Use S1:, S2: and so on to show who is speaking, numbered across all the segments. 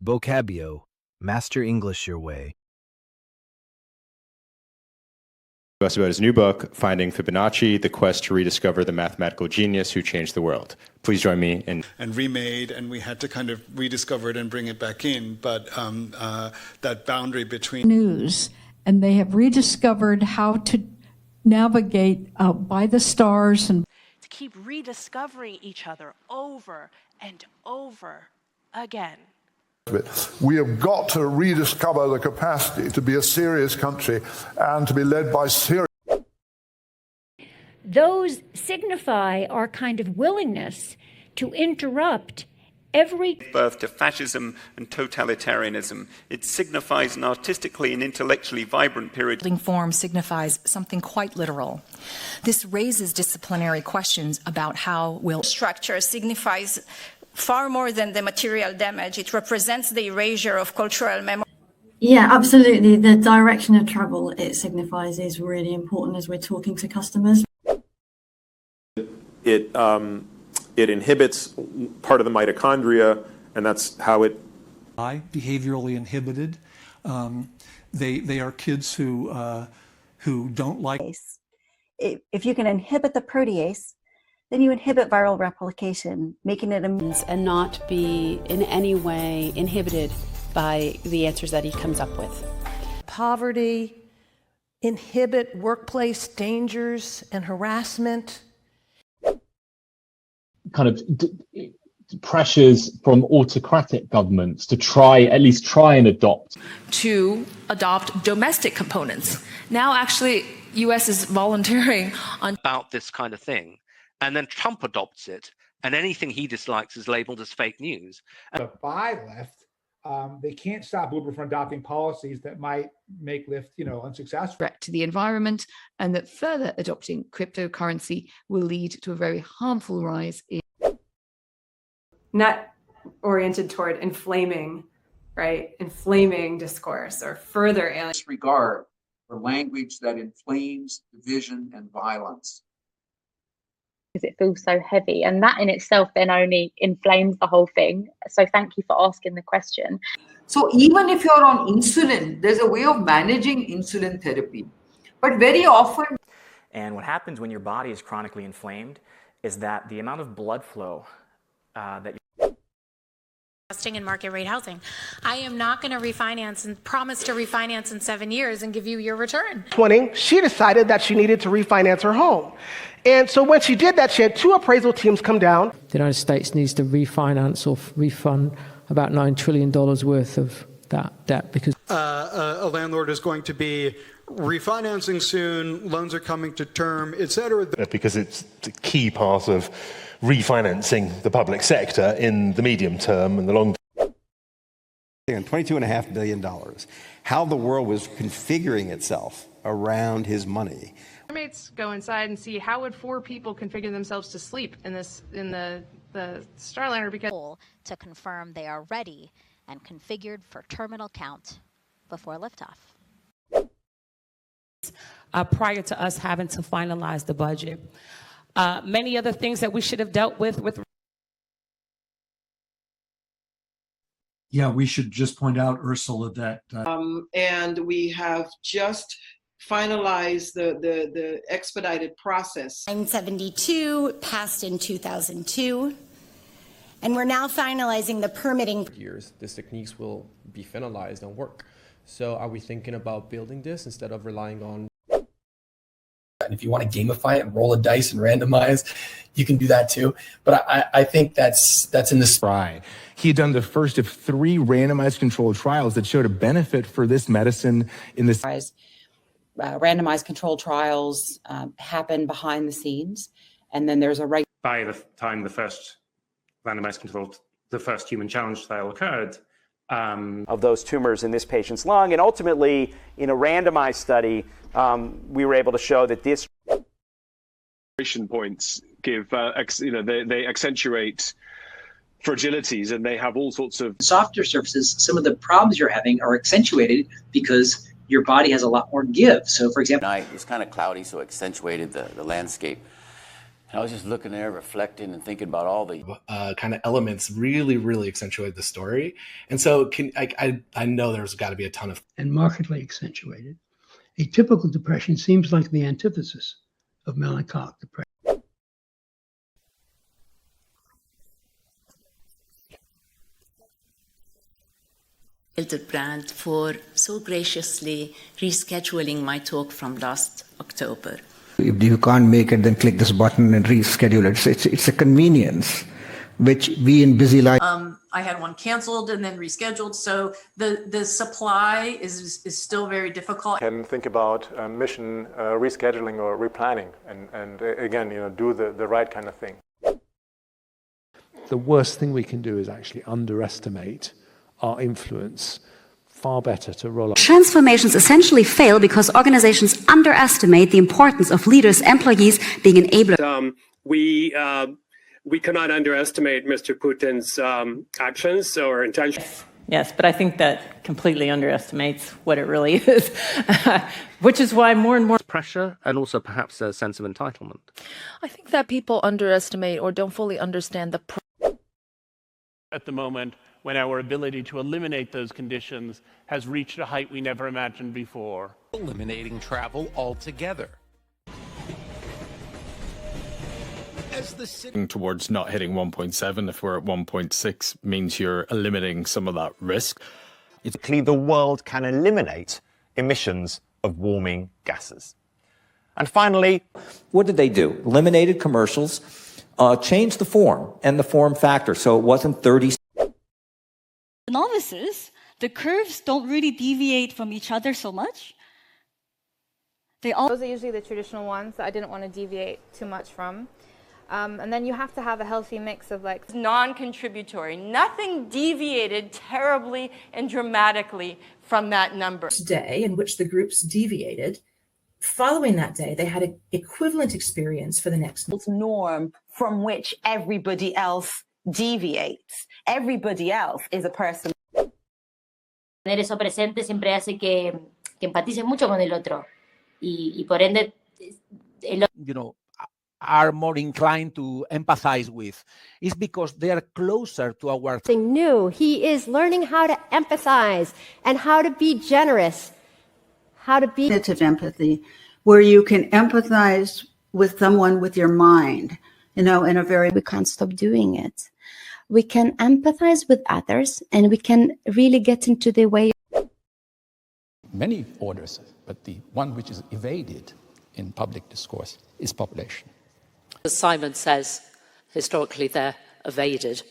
S1: Vocabio. Master English your way.
S2: Us about his new book, Finding Fibonacci, The Quest to Rediscover the Mathematical Genius Who Changed the World. Please join me in...
S3: And remade, and we had to kind of rediscover it and bring it back in, but that boundary between...
S4: News, and they have rediscovered how to navigate by the stars and...
S5: To keep rediscovering each other over and over again.
S6: We have got to rediscover the capacity to be a serious country and to be led by serious.
S7: Those signify our kind of willingness to interrupt every
S8: birth to fascism and totalitarianism. It signifies an artistically and intellectually vibrant period.
S9: Form signifies something quite literal. This raises disciplinary questions about how will
S10: structure signifies far more than the material damage. It represents the erasure of cultural memory.
S11: Yeah, absolutely. The direction of travel it signifies is really important as we're talking to customers.
S12: It inhibits part of the mitochondria, and that's how it...
S13: Behaviorally inhibited. They are kids who don't like...
S14: If you can inhibit the protease, then you inhibit viral replication, making it immune.
S15: And not be in any way inhibited by the answers that he comes up with.
S16: Poverty, inhibit workplace dangers and harassment.
S17: Kind of pressures from autocratic governments to at least try and adopt
S18: domestic components. Now actually US is volunteering on
S19: about this kind of thing. And then Trump adopts it, and anything he dislikes is labeled as fake news.
S20: The buy left, they can't stop Uber from adopting policies that might make Lyft, unsuccessful.
S7: Threat to the environment, and that further adopting cryptocurrency will lead to a very harmful rise in...
S5: Not oriented toward inflaming, right? Inflaming discourse or further
S15: disregard for language that inflames division and violence.
S4: Because it feels so heavy, and that in itself then only inflames the whole thing. So thank you for asking the question.
S3: So even if you're on insulin, there's a way of managing insulin therapy, but very often...
S12: And what happens when your body is chronically inflamed is that the amount of blood flow that
S11: investing in market rate housing. I am not going to refinance and promise to refinance in 7 years and give you your return.
S13: She decided that she needed to refinance her home. And so when she did that, she had 2 appraisal teams come down.
S20: The United States needs to refinance or refund about $9 trillion worth of that debt because
S3: a landlord is going to be refinancing soon, loans are coming to term, etc.
S9: Because it's a key part of refinancing the public sector in the medium term and the long term.
S8: $22.5 billion. How the world was configuring itself around his money.
S5: Roommates go inside and see how would 4 people configure themselves to sleep in the Starliner, because
S18: to confirm they are ready and configured for terminal count before liftoff.
S14: Prior to us having to finalize the budget. Many other things that we should have dealt with.
S6: Yeah, we should just point out, Ursula, that...
S5: and we have just finalized the expedited process.
S1: 972, passed in 2002. And we're now finalizing the permitting.
S7: Years, these techniques will be finalized and work. So are we thinking about building this instead of relying on...
S17: And if you want to gamify it and roll a dice and randomize, you can do that too. But I think that's in the spry.
S4: He had done the first of 3 randomized controlled trials that showed a benefit for this medicine in this.
S15: Randomized controlled trials happen behind the scenes, and then there's a right.
S12: By the time the first randomized controlled, the first human challenge trial occurred,
S19: of those tumors in this patient's lung, and ultimately, in a randomized study, we were able to show that this
S12: points give, they accentuate fragilities, and they have all sorts of
S17: softer surfaces. Some of the problems you're having are accentuated because your body has a lot more give. So, for example,
S8: night it was kind of cloudy, so accentuated the landscape.
S21: And I was just looking there, reflecting and thinking about all the
S17: kind of elements really accentuate the story. And so I know there's got to be a ton of...
S22: And markedly accentuated. A typical depression seems like the antithesis of melancholic depression.
S23: Brand for so graciously rescheduling my talk from last October.
S24: If you can't make it, then click this button and reschedule it. It's a convenience, which we in busy life.
S25: I had one canceled and then rescheduled, so the supply is still very difficult.
S26: And think about mission rescheduling or replanning, and again, do the right kind of thing.
S27: The worst thing we can do is actually underestimate our influence. Far better to roll up.
S28: Transformations essentially fail because organizations underestimate the importance of leaders, employees being enablers.
S29: We cannot underestimate Mr. Putin's actions or intentions.
S30: Yes, but I think that completely underestimates what it really is, which is why more and more
S31: pressure and also perhaps a sense of entitlement.
S32: I think that people underestimate or don't fully understand the
S33: at the moment, when our ability to eliminate those conditions has reached a height we never imagined before.
S34: Eliminating travel altogether.
S35: Towards not hitting 1.7, if we're at 1.6, means you're eliminating some of that risk.
S36: The world can eliminate emissions of warming gases. And finally,
S37: what did they do? Eliminated commercials, changed the form and the form factor, so it wasn't 30.
S38: Novices, the curves don't really deviate from each other so much.
S39: Those are usually the traditional ones that I didn't want to deviate too much from. And then you have to have a healthy mix of like
S40: non-contributory. Nothing deviated terribly and dramatically from that number.
S41: Day in which the groups deviated, following that day, they had an equivalent experience for the next
S42: norm from which everybody else deviates. Everybody else is a person.
S43: Tener eso presente siempre hace que empatices mucho con el otro y por ende
S44: are more inclined to empathize with is because they are closer to our
S45: something new. He is learning how to empathize and how to be generous, how to be
S46: cognitive empathy, where you can empathize with someone with your mind, in a very...
S47: We can't stop doing it. We can empathize with others and we can really get into the way.
S48: Many orders, but the one which is evaded in public discourse is population.
S49: As Simon says, historically they're evaded,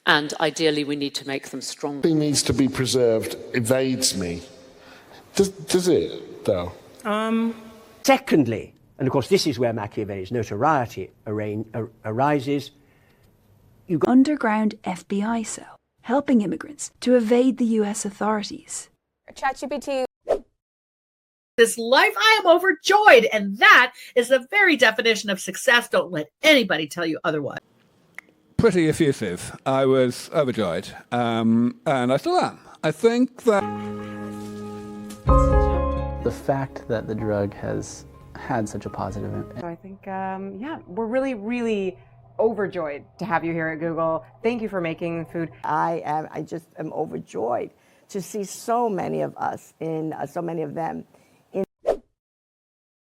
S49: and ideally we need to make them stronger.
S50: Something needs to be preserved evades me. Does it, though?
S51: Secondly, and of course this is where Machiavelli's notoriety arises,
S52: you got underground FBI cell, helping immigrants to evade the US authorities.
S53: ChatGPT. This life, I am overjoyed, and that is the very definition of success. Don't let anybody tell you otherwise.
S54: Pretty effusive. I was overjoyed, and I still am. I think that
S55: the fact that the drug has had such a positive impact.
S56: So I think, yeah, we're really overjoyed to have you here at Google. Thank you for making food.
S57: I just am overjoyed to see so many of us so many of them.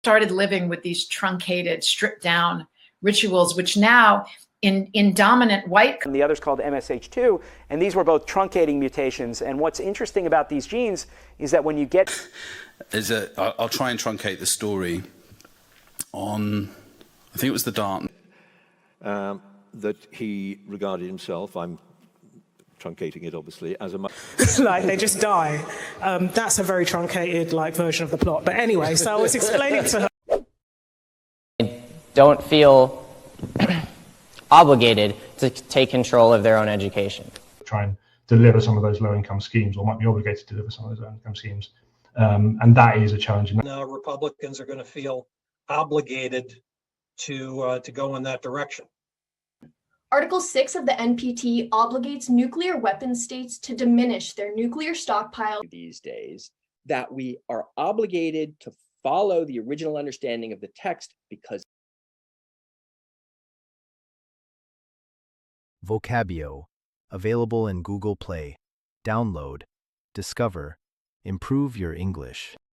S58: Started living with these truncated, stripped down rituals, which now in dominant white.
S19: And the other's called MSH2, and these were both truncating mutations. And what's interesting about these genes is that when you get...
S59: I'll try and truncate the story on, I think it was the Dart.
S60: That he regarded himself, I'm truncating it obviously, as a...
S61: like they just die. That's a very truncated version of the plot. But anyway, so I was explaining to her.
S62: Don't feel obligated to take control of their own education.
S63: Try and deliver some of those low-income schemes, or might be obligated to deliver some of those low-income schemes. And that is a challenge.
S64: Now Republicans are going to feel obligated to go in that direction.
S65: Article 6 of the NPT obligates nuclear weapon states to diminish their nuclear stockpile.
S66: These days, that we are obligated to follow the original understanding of the text because
S1: Vocabio, available in Google Play. Download, discover, improve your English.